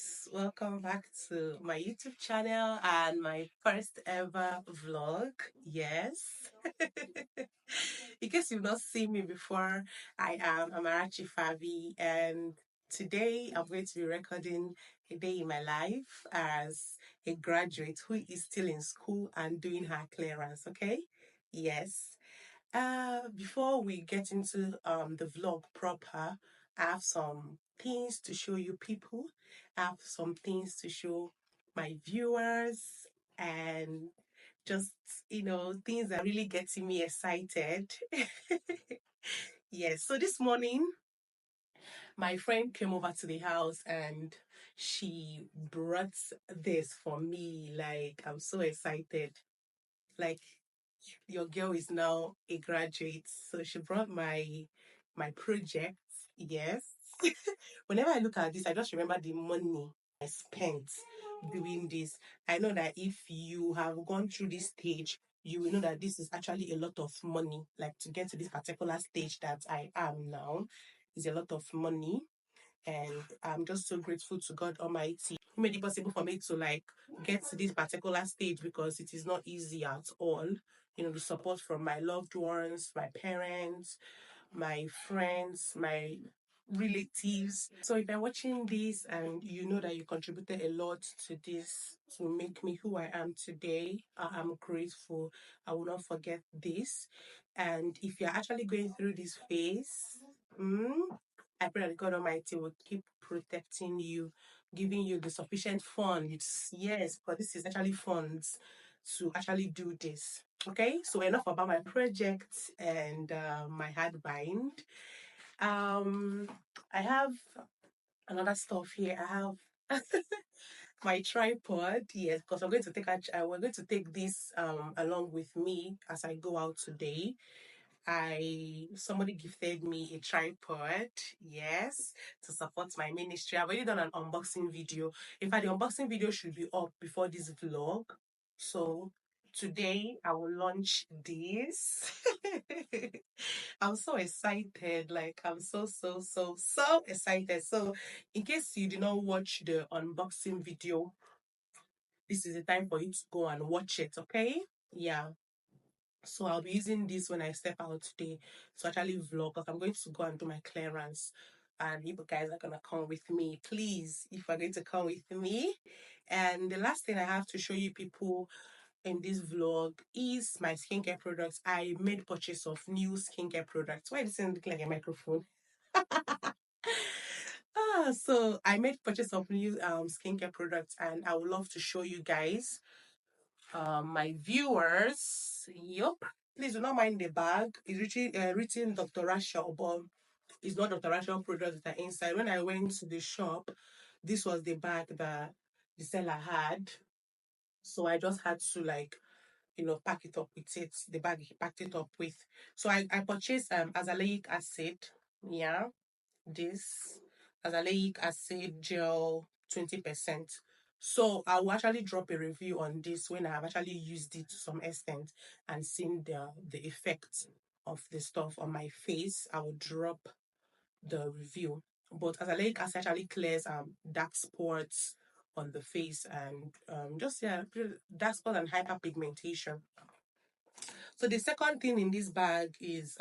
guys, welcome back to my YouTube channel and my first ever vlog. Yes. In case you've not seen me before, I am Amarachi Favi, and today I'm going to be recording a day in my life as a graduate who is still in school and doing her clearance. Okay. Yes. Before we get into the vlog proper, I have some things to show you people. I have some things to show my viewers and just things that are really getting me excited. Yes, so this morning my friend came over to the house and she brought this for me. Like, I'm so excited. Like, your girl is now a graduate, so she brought my project. Yes. Whenever I look at this, I just remember the money I spent doing this. I know that if you have gone through this stage, you will know that this is actually a lot of money. Like, to get to this particular stage that I am now is a lot of money. And I'm just so grateful to God Almighty who made it possible for me to like get to this particular stage, because it is not easy at all. The support from my loved ones, my parents, my friends, my relatives. So if you're watching this and you know that you contributed a lot to this to make me who I am today, I am grateful. I will not forget this. And if you're actually going through this phase, mm, I pray that God Almighty will keep protecting you, giving you the sufficient funds. Yes, because this is actually funds to actually do this. Okay, so enough about my project and my hard bind. Um, I have another stuff here. I have my tripod. Yes, because we're going to take this along with me as I go out today. I Somebody gifted me a tripod, yes, to support my ministry. I've already done an unboxing video. In fact, the unboxing video should be up before this vlog. So today I will launch this. I'm so excited. Like, I'm so excited. So in case you did not watch the unboxing video, this is the time for you to go and watch it, okay? Yeah. So I'll be using this when I step out today to actually vlog, because I'm going to go and do my clearance. And you guys are gonna come with me. Please, if you're going to come with me. And the last thing I have to show you people in this vlog is my skincare products. I made purchase of new skincare products. Why does it look like a microphone? So I made purchase of new skincare products, and I would love to show you guys, my viewers. Yup. Please do not mind the bag. It's written Dr. Rachel, but it's not Dr. Rachel products that are inside. When I went to the shop, this was the bag that the seller had. So I just had to like, pack it up with it. The bag he packed it up with. So I purchased azelaic acid. Yeah. This azelaic acid gel 20%. So I will actually drop a review on this when I have actually used it to some extent and seen the effect of the stuff on my face. I will drop the review. But azelaic acid actually clears dark spots on the face and just, yeah, dark spots and hyperpigmentation. So the second thing in this bag is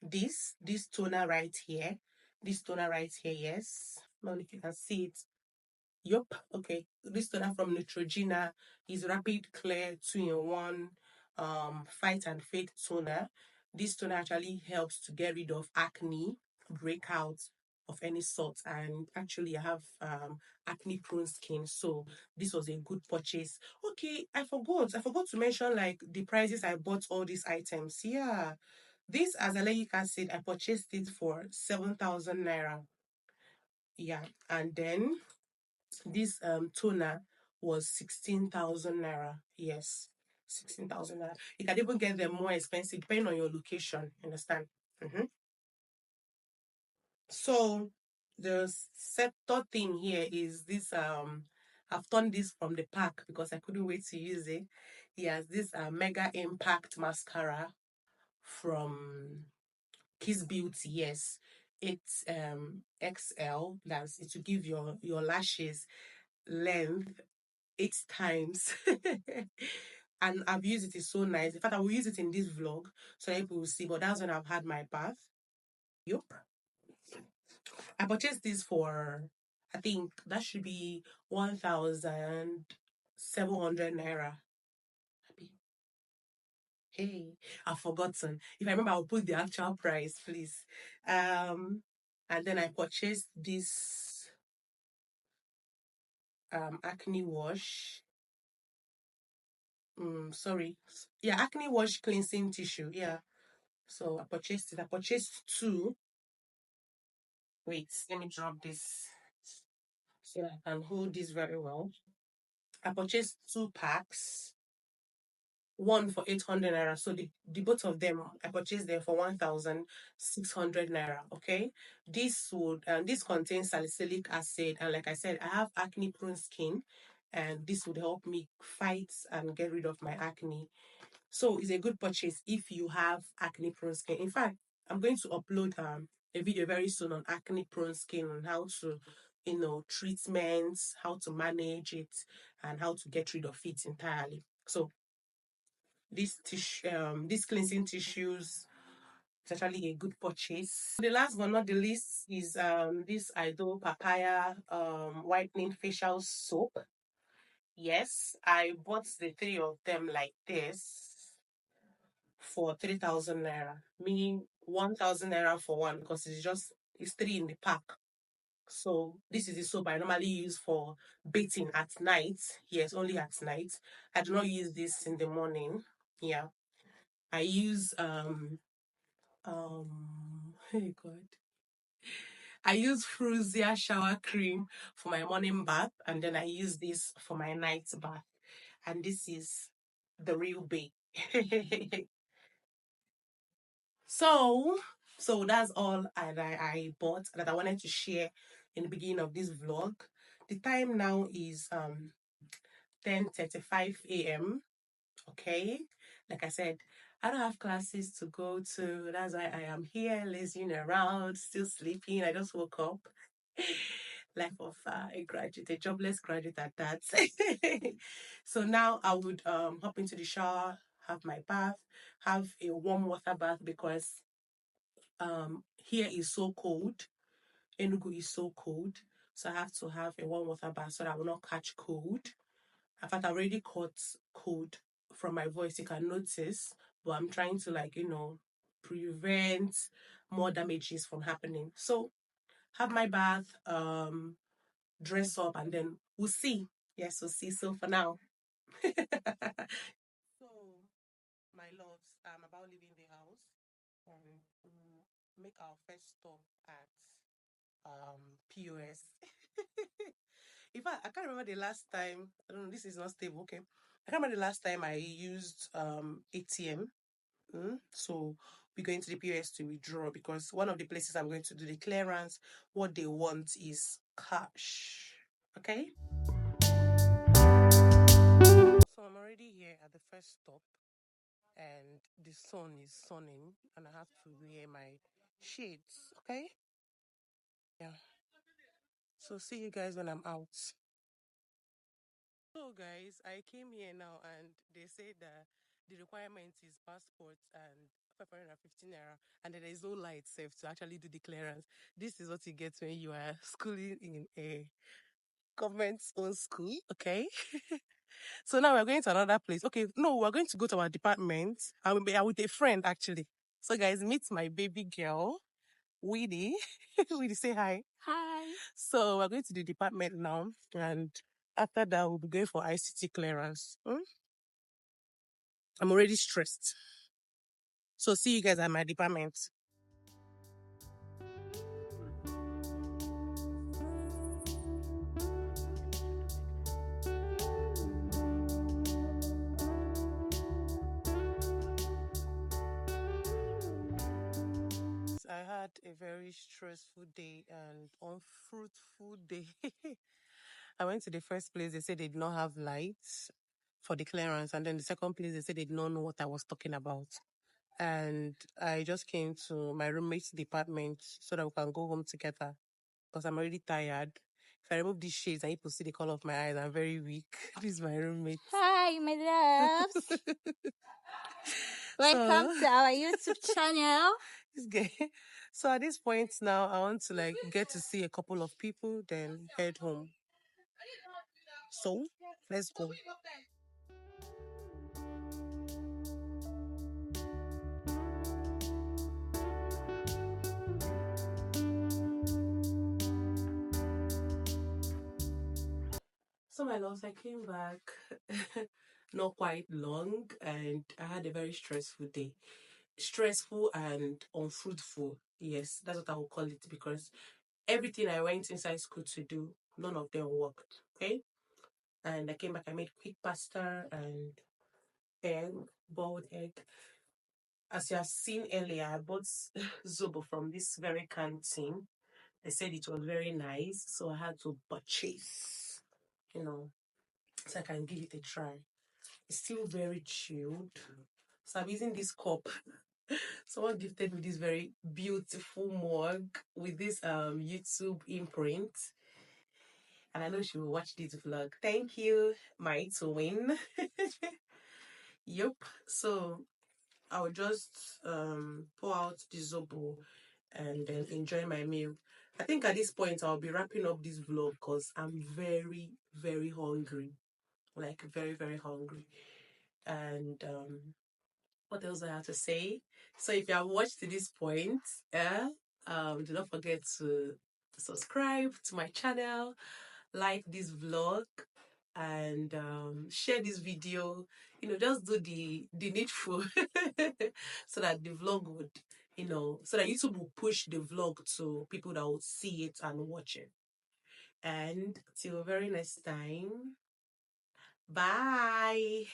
this toner right here. This toner right here, yes. Now if you can see it. Yup. Okay. This toner from Neutrogena is Rapid Clear 2-in-1 fight and fade toner. This toner actually helps to get rid of acne, breakouts of any sort, and actually I have acne prone skin, so this was a good purchase. Okay, I forgot to mention like the prices I bought all these items. Yeah, this azelaic acid I purchased it for 7,000 naira. Yeah, and then this toner was 16,000 naira. Yes, 16,000 naira. You can even get them more expensive depending on your location. Understand? Mm-hmm. So the third thing here is this. I've done this from the pack because I couldn't wait to use it. Yes, this Mega Impact mascara from Kiss Beauty. Yes, it's XL. That's it, to give your lashes length 8 times. And I've used it. It's so nice. In fact, I will use it in this vlog so that people will see. But that's when I've had my bath. Yup. I purchased this for, I think that should be 1,700 naira. Hey, I've forgotten. If I remember, I'll put the actual price, please. And then I purchased this acne wash. Sorry. Yeah, acne wash cleansing tissue. Yeah. So I purchased it. I purchased two. Wait, let me drop this so I can hold this very well. I purchased 2 packs, one for 800 naira. So the both of them, I purchased them for 1,600 naira. Okay. This contains salicylic acid. And like I said, I have acne prone skin, and this would help me fight and get rid of my acne. So it's a good purchase if you have acne prone skin. In fact, I'm going to upload a video very soon on acne prone skin and how to, treatments, how to manage it, and how to get rid of it entirely. So these cleansing tissues is actually a good purchase. The last but not the least is this Ido papaya whitening facial soap. Yes, I bought the three of them like this for 3,000 naira, meaning 1,000 naira for one because it's three in the pack. So this is the soap I normally use for bathing at night. Yes, only at night. I do not use this in the morning. Yeah, I use hey God, I use Fruzia shower cream for my morning bath, and then I use this for my night bath. And this is the real babe. So, so that's all I bought that I wanted to share in the beginning of this vlog. The time now is 10:35 a.m. Okay, like I said, I don't have classes to go to. That's why I am here, lazing around, still sleeping. I just woke up. Life of a graduate, a jobless graduate at that. So now I would hop into the shower, have my bath, have a warm water bath because here is so cold. Enugu is so cold. So I have to have a warm water bath so that I will not catch cold. In fact, I already caught cold from my voice. You can notice, but I'm trying to prevent more damages from happening. So have my bath, dress up, and then we'll see. Yes, we'll see. So for now. So my loves, I'm about leaving the house and make our first stop at POS. In fact, I can't remember the last time. I don't know. This is not stable. Okay, I can't remember the last time I used ATM. So we're going to the POS to withdraw because one of the places I'm going to do the clearance, what they want is cash. Okay. So I'm already here at the first stop, and the sun is sunning, and I have to wear my shades. Okay. Yeah. So see you guys when I'm out. So guys, I came here now and they say that the requirement is passport and 515 naira, and there is no light safe to actually do the clearance. This is what you get when you are schooling in a government owned school, okay? So now we're going to another place. Okay, no, we're going to go to our department. I'm with a friend actually. So guys, meet my baby girl, Weedy. Weedy, say hi. Hi. So we're going to the department now, and after that, we'll be going for ICT clearance. I'm already stressed. So see you guys at my department. I had a very stressful day and unfruitful day. I went to the first place, they said they did not have lights for the clearance. And then the second place, they said they did not know what I was talking about. and I just came to my roommate's department so that we can go home together because I'm already tired. If I remove these shades, I need to see the color of my eyes. I'm very weak. This is my roommate. Hi, my loves. Welcome to our YouTube channel. This guy. So at this point now, I want to like get to see a couple of people, then head home. So let's go. So my loves, I came back not quite long, and I had a very stressful day. Stressful and unfruitful. Yes, that's what I will call it because everything I went inside school to do, none of them worked. Okay. And I came back, I made quick pasta and egg, boiled egg. As you have seen earlier, I bought Zobo from this very canteen. They said it was very nice, so I had to purchase, you know, so I can give it a try. It's still very chilled. So I'm using this cup. Someone gifted me this very beautiful mug with this YouTube imprint. And I know she will watch this vlog. Thank you, my twin. Yep. So I'll just pour out the zobo and then enjoy my meal. I think at this point I'll be wrapping up this vlog because I'm very, very hungry. Like very, very hungry. And what else I have to say? So if you have watched to this point, do not forget to subscribe to my channel, like this vlog, and share this video. Just do the needful so that the vlog would, so that YouTube will push the vlog to people that will see it and watch it. And till very next time, bye.